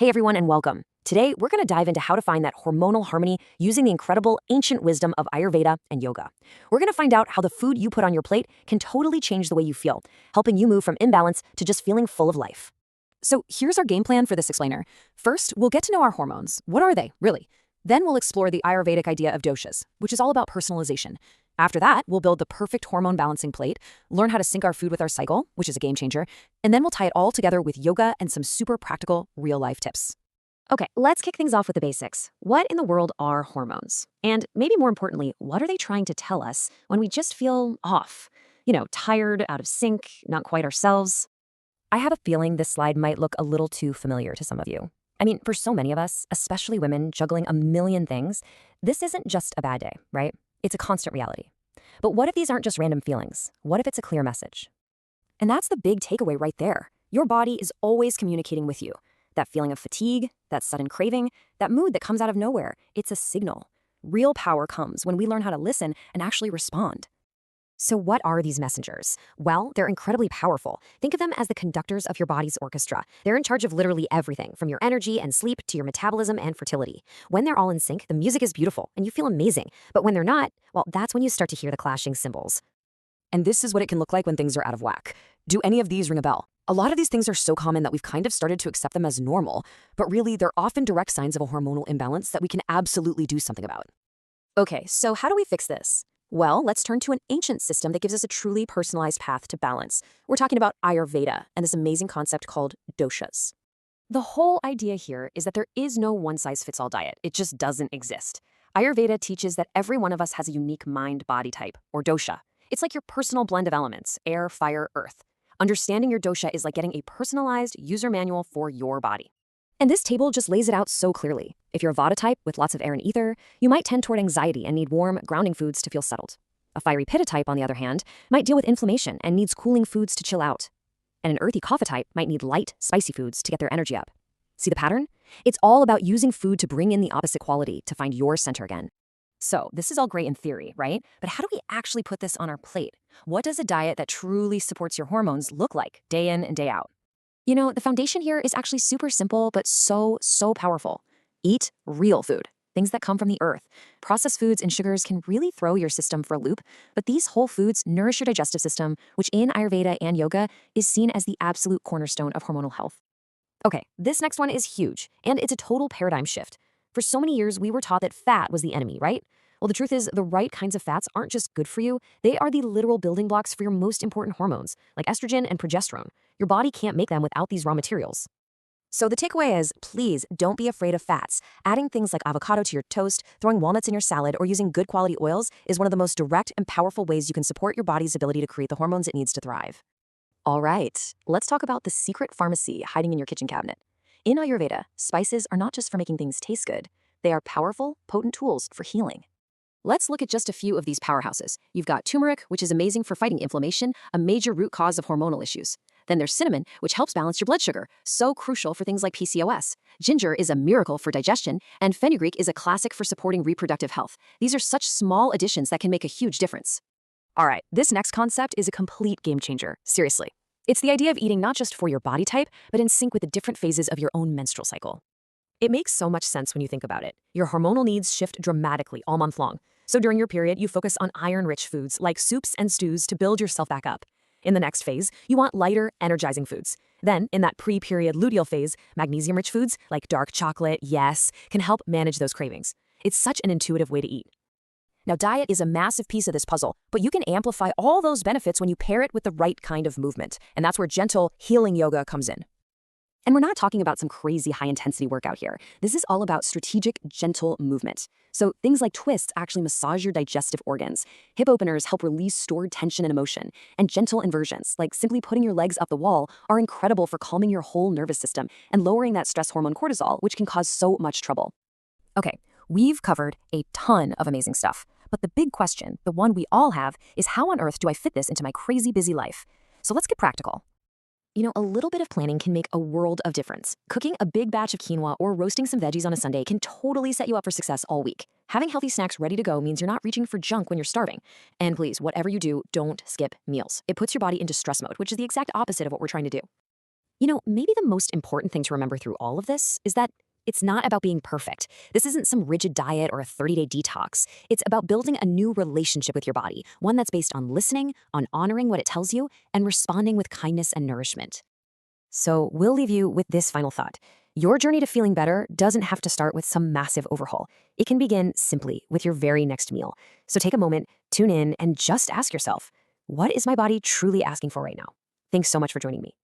Hey everyone, and welcome. Today, we're going to dive into how to find that hormonal harmony using the incredible ancient wisdom of Ayurveda and yoga. We're going to find out how the food you put on your plate can totally change the way you feel, helping you move from imbalance to just feeling full of life. So here's our game plan for this explainer. First, we'll get to know our hormones. What are they, really? Then we'll explore the Ayurvedic idea of doshas, which is all about personalization. After that, we'll build the perfect hormone balancing plate, learn how to sync our food with our cycle, which is a game changer, and then we'll tie it all together with yoga and some super practical, real-life tips. Okay, let's kick things off with the basics. What in the world are hormones? And maybe more importantly, what are they trying to tell us when we just feel off? Tired, out of sync, not quite ourselves. I have a feeling this slide might look a little too familiar to some of you. I mean, for so many of us, especially women juggling a million things, this isn't just a bad day, right? It's a constant reality. But what if these aren't just random feelings? What if it's a clear message? And that's the big takeaway right there. Your body is always communicating with you. That feeling of fatigue, that sudden craving, that mood that comes out of nowhere, it's a signal. Real power comes when we learn how to listen and actually respond. So what are these messengers? Well, they're incredibly powerful. Think of them as the conductors of your body's orchestra. They're in charge of literally everything, from your energy and sleep to your metabolism and fertility. When they're all in sync, the music is beautiful and you feel amazing. But when they're not, well, that's when you start to hear the clashing cymbals. And this is what it can look like when things are out of whack. Do any of these ring a bell? A lot of these things are so common that we've kind of started to accept them as normal, but really they're often direct signs of a hormonal imbalance that we can absolutely do something about. Okay, so how do we fix this? Well, let's turn to an ancient system that gives us a truly personalized path to balance. We're talking about Ayurveda and this amazing concept called doshas. The whole idea here is that there is no one-size-fits-all diet. It just doesn't exist. Ayurveda teaches that every one of us has a unique mind-body type, or dosha. It's like your personal blend of elements, air, fire, earth. Understanding your dosha is like getting a personalized user manual for your body. And this table just lays it out so clearly. If you're a Vata type with lots of air and ether, you might tend toward anxiety and need warm, grounding foods to feel settled. A fiery Pitta type, on the other hand, might deal with inflammation and needs cooling foods to chill out. And an earthy Kapha type might need light, spicy foods to get their energy up. See the pattern? It's all about using food to bring in the opposite quality to find your center again. So this is all great in theory, right? But how do we actually put this on our plate? What does a diet that truly supports your hormones look like day in and day out? The foundation here is actually super simple, but so powerful. Eat real food, things that come from the earth. Processed foods and sugars can really throw your system for a loop, but these whole foods nourish your digestive system, which in Ayurveda and yoga is seen as the absolute cornerstone of hormonal health. Okay, this next one is huge, and it's a total paradigm shift. For so many years, we were taught that fat was the enemy, right? Well, the truth is, the right kinds of fats aren't just good for you, they are the literal building blocks for your most important hormones, like estrogen and progesterone. Your body can't make them without these raw materials. So the takeaway is, please don't be afraid of fats. Adding things like avocado to your toast, throwing walnuts in your salad, or using good quality oils is one of the most direct and powerful ways you can support your body's ability to create the hormones it needs to thrive. All right, let's talk about the secret pharmacy hiding in your kitchen cabinet. In Ayurveda, spices are not just for making things taste good. They are powerful, potent tools for healing. Let's look at just a few of these powerhouses. You've got turmeric, which is amazing for fighting inflammation, a major root cause of hormonal issues. Then there's cinnamon, which helps balance your blood sugar, so crucial for things like PCOS. Ginger is a miracle for digestion, and fenugreek is a classic for supporting reproductive health. These are such small additions that can make a huge difference. All right, this next concept is a complete game changer, seriously. It's the idea of eating not just for your body type, but in sync with the different phases of your own menstrual cycle. It makes so much sense when you think about it. Your hormonal needs shift dramatically all month long. So during your period, you focus on iron-rich foods like soups and stews to build yourself back up. In the next phase, you want lighter, energizing foods. Then, in that pre-period luteal phase, magnesium-rich foods like dark chocolate, yes, can help manage those cravings. It's such an intuitive way to eat. Now, diet is a massive piece of this puzzle, but you can amplify all those benefits when you pair it with the right kind of movement. And that's where gentle, healing yoga comes in. And we're not talking about some crazy high-intensity workout here. This is all about strategic, gentle movement. So things like twists actually massage your digestive organs. Hip openers help release stored tension and emotion. And gentle inversions, like simply putting your legs up the wall, are incredible for calming your whole nervous system and lowering that stress hormone cortisol, which can cause so much trouble. Okay, we've covered a ton of amazing stuff. But the big question, the one we all have, is how on earth do I fit this into my crazy busy life? So let's get practical. A little bit of planning can make a world of difference. Cooking a big batch of quinoa or roasting some veggies on a Sunday can totally set you up for success all week. Having healthy snacks ready to go means you're not reaching for junk when you're starving. And please, whatever you do, don't skip meals. It puts your body into stress mode, which is the exact opposite of what we're trying to do. Maybe the most important thing to remember through all of this is that it's not about being perfect. This isn't some rigid diet or a 30-day detox. It's about building a new relationship with your body, one that's based on listening, on honoring what it tells you, and responding with kindness and nourishment. So we'll leave you with this final thought. Your journey to feeling better doesn't have to start with some massive overhaul. It can begin simply with your very next meal. So take a moment, tune in, and just ask yourself, what is my body truly asking for right now? Thanks so much for joining me.